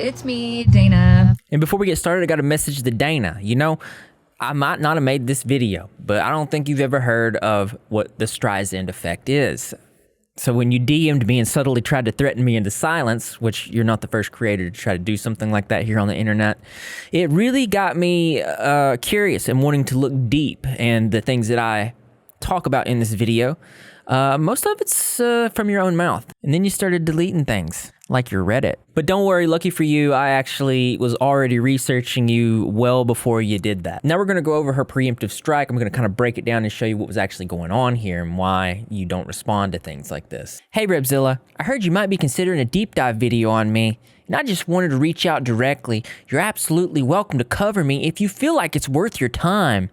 it's me, Dana. And before we get started, I got a message to Dana. You know, I might not have made this video, but I don't think you've ever heard of what the Streisand effect is. So when you DM'd me and subtly tried to threaten me into silence, which you're not the first creator to try to do something like that here on the internet, it really got me curious and wanting to look deep. And the things that I talk about in this video, most of it's from your own mouth. And then you started deleting things, like your Reddit. But don't worry, lucky for you, I actually was already researching you well before you did that. Now we're gonna go over her preemptive strike. I'm gonna kind of break it down and show you what was actually going on here and why you don't respond to things like this. Hey Rebzilla, I heard you might be considering a deep dive video on me, and I just wanted to reach out directly. You're absolutely welcome to cover me if you feel like it's worth your time.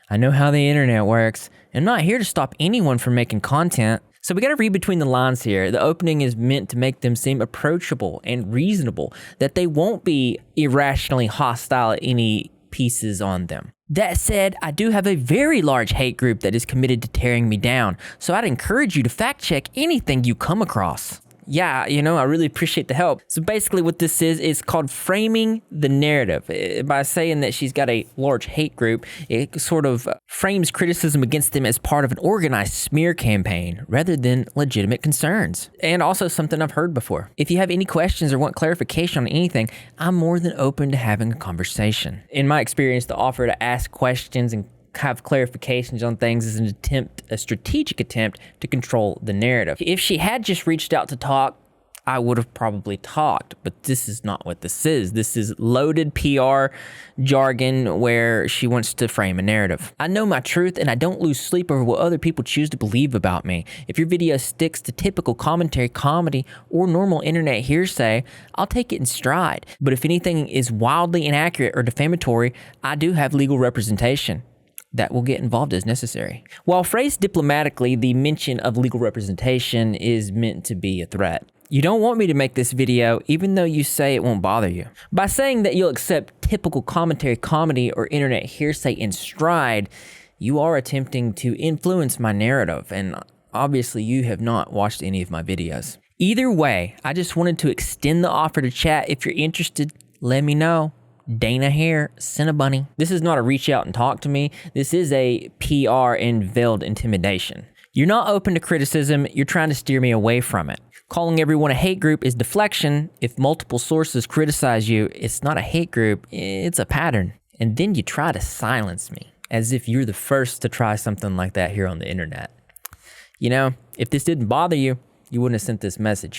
I know how the internet works. I'm not here to stop anyone from making content. So we gotta read between the lines here. The opening is meant to make them seem approachable and reasonable, that they won't be irrationally hostile at any pieces on them. That said, I do have a very large hate group that is committed to tearing me down, so I'd encourage you to fact check anything you come across. Yeah, you know, I really appreciate the help. So basically what this is called framing the narrative. By saying that she's got a large hate group, it sort of frames criticism against them as part of an organized smear campaign rather than legitimate concerns. And also something I've heard before. If you have any questions or want clarification on anything, I'm more than open to having a conversation. In my experience, the offer to ask questions and have clarifications on things is a strategic attempt to control the narrative. If she had just reached out to talk, I would have probably talked, but this is not what this is. This is loaded PR jargon where she wants to frame a narrative. I know my truth and I don't lose sleep over what other people choose to believe about me. If your video sticks to typical commentary, comedy, or normal internet hearsay, I'll take it in stride. But if anything is wildly inaccurate or defamatory, I do have legal representation that will get involved as necessary. While phrased diplomatically, the mention of legal representation is meant to be a threat. You don't want me to make this video, even though you say it won't bother you. By saying that you'll accept typical commentary, comedy, or internet hearsay in stride, you are attempting to influence my narrative, and obviously you have not watched any of my videos. Either way, I just wanted to extend the offer to chat. If you're interested, let me know. Dana here, SinnaBunny. This is not a reach out and talk to me. This is a PR and veiled intimidation. You're not open to criticism. You're trying to steer me away from it. Calling everyone a hate group is deflection. If multiple sources criticize you, it's not a hate group, it's a pattern. And then you try to silence me as if you're the first to try something like that here on the internet. You know, if this didn't bother you, you wouldn't have sent this message.